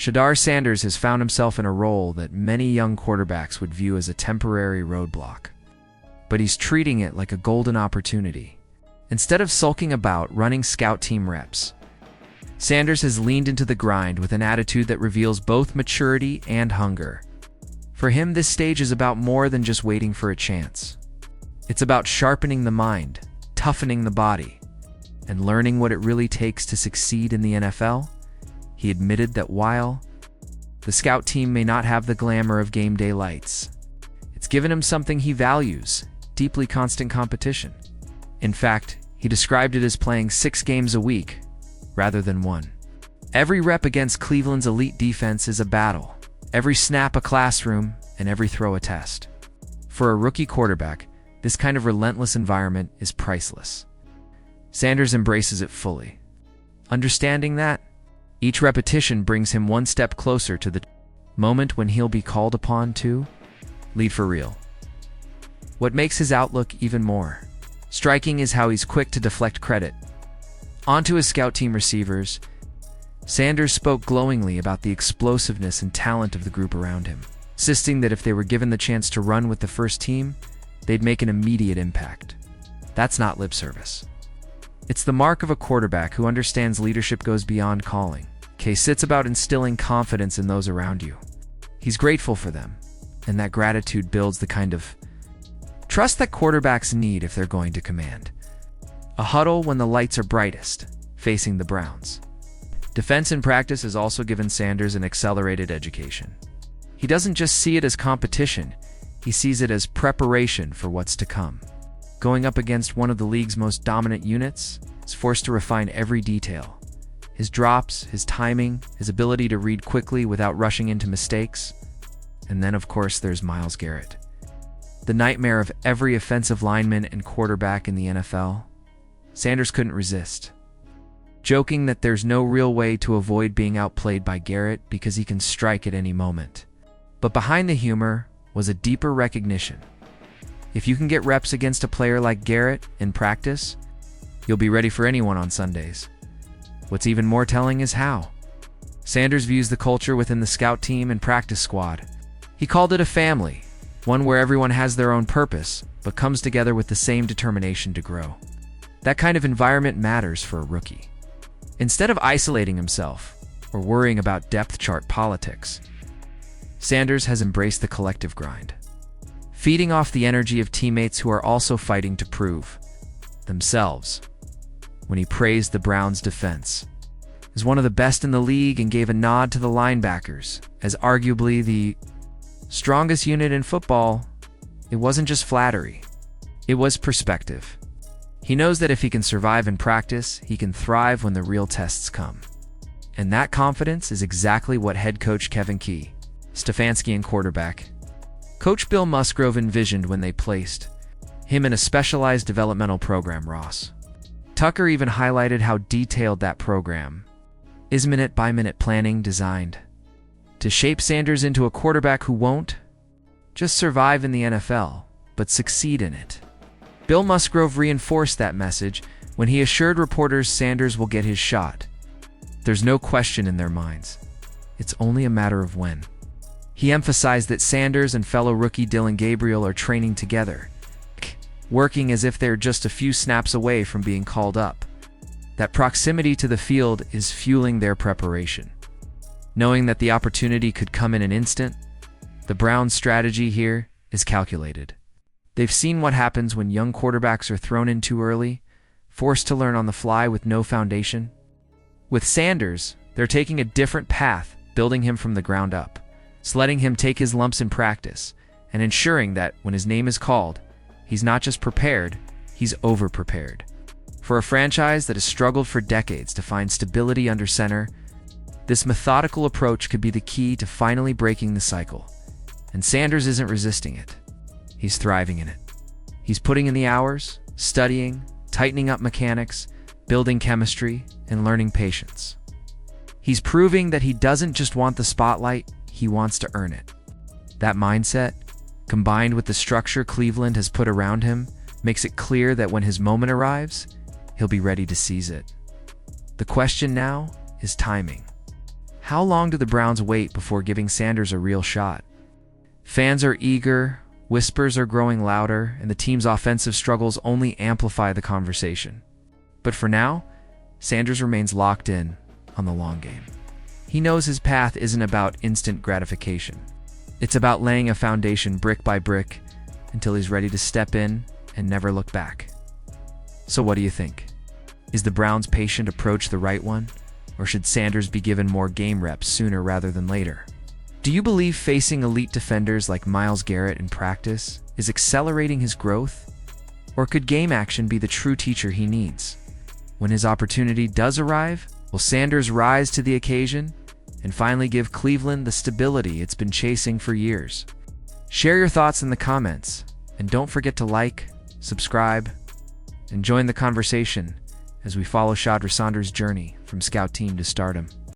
Shadur Sanders has found himself in a role that many young quarterbacks would view as a temporary roadblock. But he's treating it like a golden opportunity. Instead of sulking about running scout team reps, Sanders has leaned into the grind with an attitude that reveals both maturity and hunger. For him, this stage is about more than just waiting for a chance. It's about sharpening the mind, toughening the body, and learning what it really takes to succeed in the NFL. He admitted that while the scout team may not have the glamour of game day lights, it's given him something he values: deeply constant competition. In fact, he described it as playing 6 games a week rather than 1. Every rep against Cleveland's elite defense is a battle, every snap a classroom, and every throw a test. For a rookie quarterback, this kind of relentless environment is priceless. Sanders embraces it fully, understanding that each repetition brings him one step closer to the moment when he'll be called upon to lead for real. What makes his outlook even more striking is how he's quick to deflect credit onto his scout team receivers. Sanders spoke glowingly about the explosiveness and talent of the group around him, insisting that if they were given the chance to run with the first team, they'd make an immediate impact. That's not lip service. It's the mark of a quarterback who understands leadership goes beyond calling. It's about instilling confidence in those around you. He's grateful for them, and that gratitude builds the kind of trust that quarterbacks need if they're going to command a huddle when the lights are brightest, facing the Browns. Defense in practice has also given Sanders an accelerated education. He doesn't just see it as competition, he sees it as preparation for what's to come. Going up against one of the league's most dominant units, he's forced to refine every detail. His drops, his timing, his ability to read quickly without rushing into mistakes. And then, of course, there's Myles Garrett, the nightmare of every offensive lineman and quarterback in the NFL. Sanders couldn't resist, joking that there's no real way to avoid being outplayed by Garrett because he can strike at any moment. But behind the humor was a deeper recognition. If you can get reps against a player like Garrett in practice, you'll be ready for anyone on Sundays. What's even more telling is how Sanders views the culture within the scout team and practice squad. He called it a family, one where everyone has their own purpose, but comes together with the same determination to grow. That kind of environment matters for a rookie. Instead of isolating himself or worrying about depth chart politics, Sanders has embraced the collective grind, feeding off the energy of teammates who are also fighting to prove themselves. When he praised the Browns' defense as one of the best in the league and gave a nod to the linebackers as arguably the strongest unit in football, it wasn't just flattery, it was perspective. He knows that if he can survive in practice, he can thrive when the real tests come. And that confidence is exactly what head coach Kevin Key, Stefanski and quarterback Coach Bill Musgrove envisioned when they placed him in a specialized developmental program, Ross. Tucker even highlighted how detailed that program is, minute-by-minute planning designed to shape Sanders into a quarterback who won't just survive in the NFL, but succeed in it. Bill Musgrove reinforced that message when he assured reporters Sanders will get his shot. There's no question in their minds. It's only a matter of when. He emphasized that Sanders and fellow rookie Dillon Gabriel are training together, working as if they're just a few snaps away from being called up. That proximity to the field is fueling their preparation. Knowing that the opportunity could come in an instant, the Browns' strategy here is calculated. They've seen what happens when young quarterbacks are thrown in too early, forced to learn on the fly with no foundation. With Sanders, they're taking a different path, building him from the ground up, letting him take his lumps in practice, and ensuring that when his name is called, he's not just prepared, he's over-prepared. For a franchise that has struggled for decades to find stability under center, this methodical approach could be the key to finally breaking the cycle. And Sanders isn't resisting it. He's thriving in it. He's putting in the hours, studying, tightening up mechanics, building chemistry, and learning patience. He's proving that he doesn't just want the spotlight, he wants to earn it. That mindset, combined with the structure Cleveland has put around him, makes it clear that when his moment arrives, he'll be ready to seize it. The question now is timing. How long do the Browns wait before giving Sanders a real shot? Fans are eager, whispers are growing louder, and the team's offensive struggles only amplify the conversation. But for now, Sanders remains locked in on the long game. He knows his path isn't about instant gratification. It's about laying a foundation brick by brick until he's ready to step in and never look back. So what do you think? Is the Browns' patient approach the right one? Or should Sanders be given more game reps sooner rather than later? Do you believe facing elite defenders like Myles Garrett in practice is accelerating his growth? Or could game action be the true teacher he needs? When his opportunity does arrive, will Sanders rise to the occasion and finally give Cleveland the stability it's been chasing for years? Share your thoughts in the comments, and don't forget to like, subscribe, and join the conversation as we follow Shadur Sanders' journey from scout team to stardom.